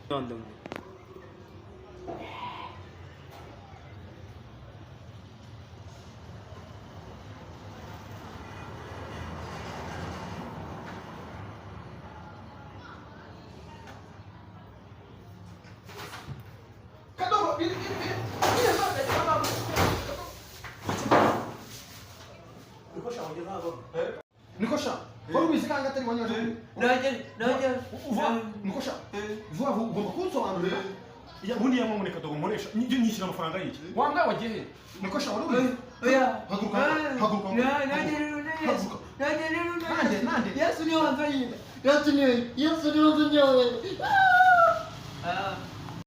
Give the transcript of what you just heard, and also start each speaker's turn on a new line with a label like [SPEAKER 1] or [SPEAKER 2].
[SPEAKER 1] London.
[SPEAKER 2] Nikosha. Kwa nini mzika ngata ni wanyo?
[SPEAKER 3] Naje.
[SPEAKER 2] Nikosha. Vuba vuba kunso anu.
[SPEAKER 4] Ya bundi yamwe muneka dogo muresha. Nje nyishira amafaranga yiki.
[SPEAKER 2] Wanga waje. Nikosha wari.
[SPEAKER 3] Oya.
[SPEAKER 2] Haguruka. Haguruka. Nande.
[SPEAKER 3] Yesu ni wanzanye. Yesu ni wanzanye. Ah.